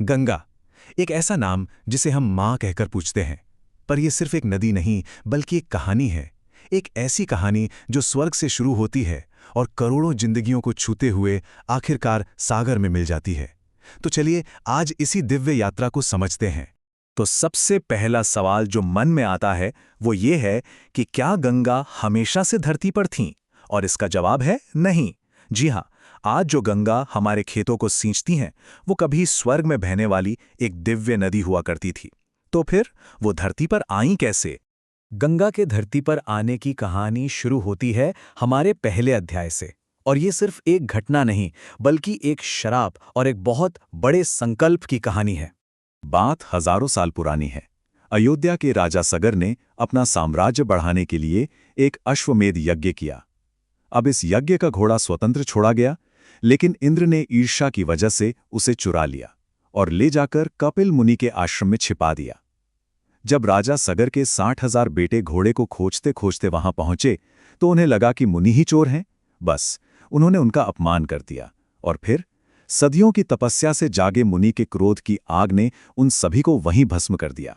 गंगा, एक ऐसा नाम जिसे हम माँ कहकर पूछते हैं, पर यह सिर्फ एक नदी नहीं बल्कि एक कहानी है। एक ऐसी कहानी जो स्वर्ग से शुरू होती है और करोड़ों जिंदगियों को छूते हुए आखिरकार सागर में मिल जाती है। तो चलिए आज इसी दिव्य यात्रा को समझते हैं। तो सबसे पहला सवाल जो मन में आता है वो ये है कि क्या गंगा हमेशा से धरती पर थीं? और इसका जवाब है नहीं। जी हाँ, आज जो गंगा हमारे खेतों को सींचती हैं वो कभी स्वर्ग में बहने वाली एक दिव्य नदी हुआ करती थी। तो फिर वो धरती पर आईं कैसे? गंगा के धरती पर आने की कहानी शुरू होती है हमारे पहले अध्याय से। और ये सिर्फ एक घटना नहीं बल्कि एक श्राप और एक बहुत बड़े संकल्प की कहानी है। बात हजारों साल पुरानी है। अयोध्या के राजा सगर ने अपना साम्राज्य बढ़ाने के लिए एक अश्वमेध यज्ञ किया। अब इस यज्ञ का घोड़ा स्वतंत्र छोड़ा गया, लेकिन इंद्र ने ईर्ष्या की वजह से उसे चुरा लिया और ले जाकर कपिल मुनि के आश्रम में छिपा दिया। जब राजा सगर के 60,000 बेटे घोड़े को खोजते खोजते वहां पहुंचे तो उन्हें लगा कि मुनि ही चोर हैं। बस उन्होंने उनका अपमान कर दिया और फिर सदियों की तपस्या से जागे मुनि के क्रोध की आग ने उन सभी को वहीं भस्म कर दिया।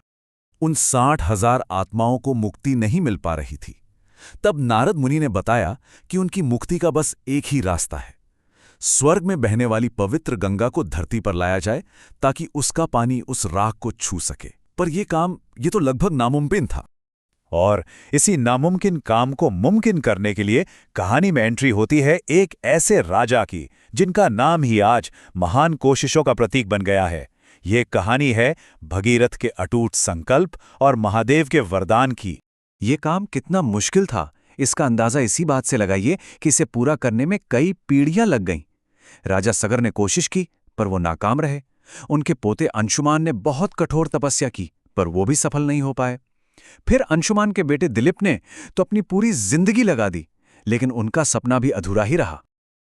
उन 60,000 आत्माओं को मुक्ति नहीं मिल पा रही थी। तब नारद मुनि ने बताया कि उनकी मुक्ति का बस एक ही रास्ता है। स्वर्ग में बहने वाली पवित्र गंगा को धरती पर लाया जाए ताकि उसका पानी उस राख को छू सके। पर ये तो लगभग नामुमकिन था। और इसी नामुमकिन काम को मुमकिन करने के लिए कहानी में एंट्री होती है एक ऐसे राजा की जिनका नाम ही आज महान कोशिशों का प्रतीक बन गया है। ये कहानी है भगीरथ के अटूट संकल्प और महादेव के वरदान की। ये काम कितना मुश्किल था इसका अंदाजा इसी बात से लगाइए कि इसे पूरा करने में कई पीढ़ियां लग गईं। राजा सगर ने कोशिश की पर वो नाकाम रहे। उनके पोते अंशुमान ने बहुत कठोर तपस्या की पर वो भी सफल नहीं हो पाए। फिर अंशुमान के बेटे दिलीप ने तो अपनी पूरी जिंदगी लगा दी, लेकिन उनका सपना भी अधूरा ही रहा।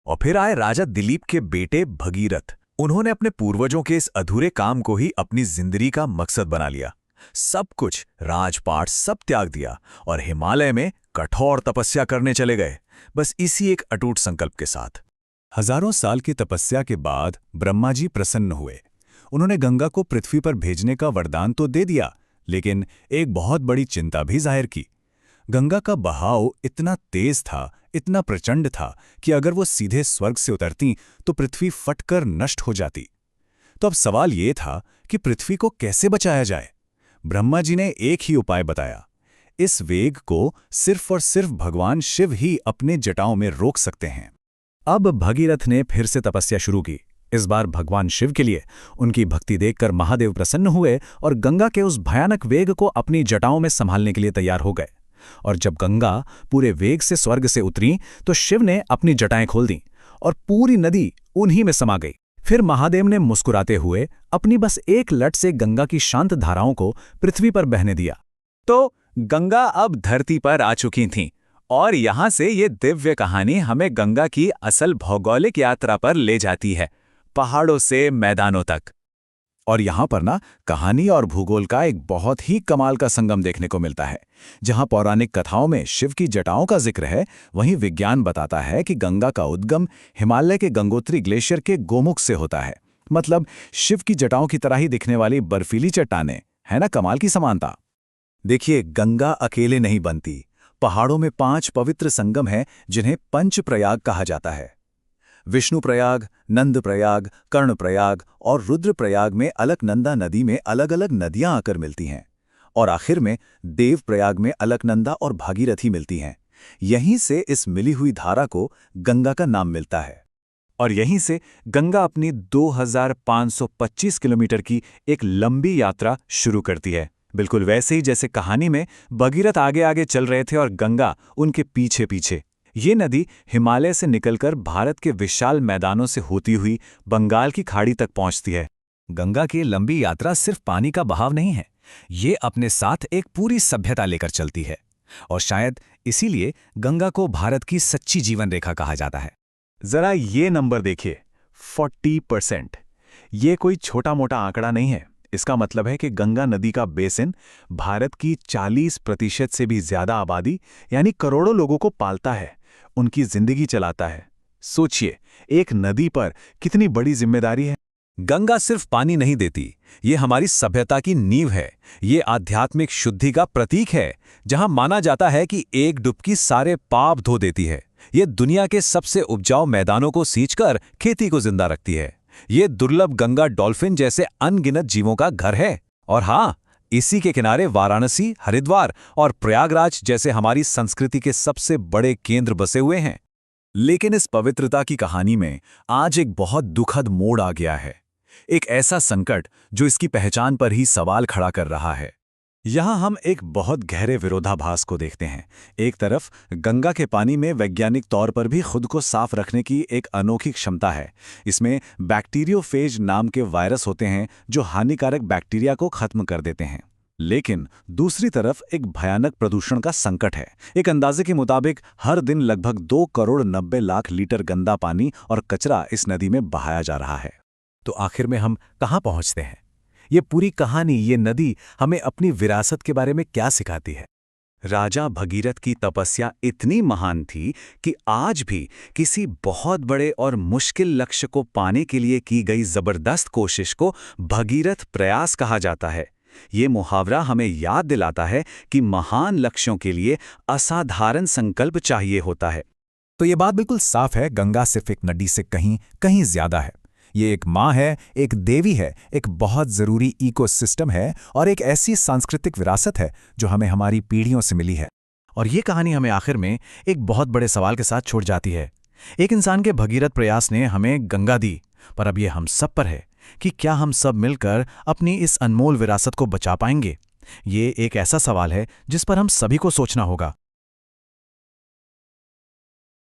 और फिर आए राजा दिलीप के बेटे भगीरथ। उन्होंने अपने पूर्वजों के इस अधूरे काम को ही अपनी जिंदगी का मकसद बना लिया। सब कुछ, राजपाट सब त्याग दिया और हिमालय में कठोर तपस्या करने चले गए, बस इसी एक अटूट संकल्प के साथ। हजारों साल की तपस्या के बाद ब्रह्मा जी प्रसन्न हुए। उन्होंने गंगा को पृथ्वी पर भेजने का वरदान तो दे दिया, लेकिन एक बहुत बड़ी चिंता भी जाहिर की। गंगा का बहाव इतना तेज था, इतना प्रचंड था कि अगर वो सीधे स्वर्ग से उतरती तो पृथ्वी फटकर नष्ट हो जाती। तो अब सवाल ये था कि पृथ्वी को कैसे बचाया जाए। ब्रह्मा जी ने एक ही उपाय बताया। इस वेग को सिर्फ और सिर्फ भगवान शिव ही अपने जटाओं में रोक सकते हैं। अब भगीरथ ने फिर से तपस्या शुरू की। इस बार भगवान शिव के लिए। उनकी भक्ति देखकर महादेव प्रसन्न हुए और गंगा के उस भयानक वेग को अपनी जटाओं में संभालने के लिए तैयार हो गए। और जब गंगा पूरे वेग से स्वर्ग से उतरी तो शिव ने अपनी जटाएं खोल दी और पूरी नदी उन्हीं में समा गई। फिर महादेव ने मुस्कुराते हुए अपनी बस एक लट से गंगा की शांत धाराओं को पृथ्वी पर बहने दिया। तो गंगा अब धरती पर आ चुकी थीं और यहां से ये दिव्य कहानी हमें गंगा की असल भौगोलिक यात्रा पर ले जाती है, पहाड़ों से मैदानों तक। और यहां पर ना कहानी और भूगोल का एक बहुत ही कमाल का संगम देखने को मिलता है। जहां पौराणिक कथाओं में शिव की जटाओं का जिक्र है, वहीं विज्ञान बताता है कि गंगा का उद्गम हिमालय के गंगोत्री ग्लेशियर के गोमुख से होता है। मतलब शिव की जटाओं की तरह ही दिखने वाली बर्फीली चट्टानें, है ना कमाल की समानता। देखिए, गंगा अकेले नहीं बनती। पहाड़ों में 5 पवित्र संगम हैं जिन्हें पंचप्रयाग कहा जाता है। विष्णुप्रयाग, नंदप्रयाग, कर्णप्रयाग और रुद्रप्रयाग में अलकनंदा नदी में अलग अलग नदियां आकर मिलती हैं। और आखिर में देवप्रयाग में अलकनंदा और भागीरथी मिलती हैं। यहीं से इस मिली हुई धारा को गंगा का नाम मिलता है। और यहीं से गंगा अपनी 2525 किलोमीटर की एक लंबी यात्रा शुरू करती है। बिल्कुल वैसे ही जैसे कहानी में भगीरथ आगे आगे चल रहे थे और गंगा उनके पीछे पीछे। ये नदी हिमालय से निकलकर भारत के विशाल मैदानों से होती हुई बंगाल की खाड़ी तक पहुंचती है। गंगा की लंबी यात्रा सिर्फ पानी का बहाव नहीं है, ये अपने साथ एक पूरी सभ्यता लेकर चलती है। और शायद इसीलिए गंगा को भारत की सच्ची जीवन रेखा कहा जाता है। जरा ये नंबर देखिए, 40%। ये कोई छोटा मोटा आंकड़ा नहीं है। इसका मतलब है कि गंगा नदी का बेसिन भारत की 40% से भी ज्यादा आबादी यानी करोड़ों लोगों को पालता है, उनकी जिंदगी चलाता है। सोचिए, एक नदी पर कितनी बड़ी जिम्मेदारी है। गंगा सिर्फ पानी नहीं देती, ये हमारी सभ्यता की नींव है। ये आध्यात्मिक शुद्धि का प्रतीक है, जहां माना जाता है कि एक डुबकी सारे पाप धो देती है। ये दुनिया के सबसे उपजाऊ मैदानों को सींचकर खेती को जिंदा रखती है। ये दुर्लभ गंगा डॉल्फिन जैसे अनगिनत जीवों का घर है। और हाँ, इसी के किनारे वाराणसी, हरिद्वार और प्रयागराज जैसे हमारी संस्कृति के सबसे बड़े केंद्र बसे हुए हैं। लेकिन इस पवित्रता की कहानी में आज एक बहुत दुखद मोड़ आ गया है। एक ऐसा संकट जो इसकी पहचान पर ही सवाल खड़ा कर रहा है। यहाँ हम एक बहुत गहरे विरोधाभास को देखते हैं। एक तरफ गंगा के पानी में वैज्ञानिक तौर पर भी खुद को साफ रखने की एक अनोखी क्षमता है। इसमें बैक्टीरियोफेज नाम के वायरस होते हैं जो हानिकारक बैक्टीरिया को खत्म कर देते हैं। लेकिन दूसरी तरफ एक भयानक प्रदूषण का संकट है। एक अंदाजे के मुताबिक हर दिन लगभग 2 करोड़ 90 लाख लीटर गंदा पानी और कचरा इस नदी में बहाया जा रहा है। तो आखिर में हम कहाँ पहुँचते हैं? ये पूरी कहानी, ये नदी हमें अपनी विरासत के बारे में क्या सिखाती है? राजा भगीरथ की तपस्या इतनी महान थी कि आज भी किसी बहुत बड़े और मुश्किल लक्ष्य को पाने के लिए की गई जबरदस्त कोशिश को भगीरथ प्रयास कहा जाता है। ये मुहावरा हमें याद दिलाता है कि महान लक्ष्यों के लिए असाधारण संकल्प चाहिए होता है। तो ये बात बिल्कुल साफ है, गंगा सिर्फ एक नदी से कहीं कहीं ज्यादा है। ये एक माँ है, एक देवी है, एक बहुत ज़रूरी इकोसिस्टम है और एक ऐसी सांस्कृतिक विरासत है जो हमें हमारी पीढ़ियों से मिली है। और ये कहानी हमें आखिर में एक बहुत बड़े सवाल के साथ छोड़ जाती है। एक इंसान के भगीरथ प्रयास ने हमें गंगा दी, पर अब ये हम सब पर है कि क्या हम सब मिलकर अपनी इस अनमोल विरासत को बचा पाएंगे? ये एक ऐसा सवाल है जिस पर हम सभी को सोचना होगा।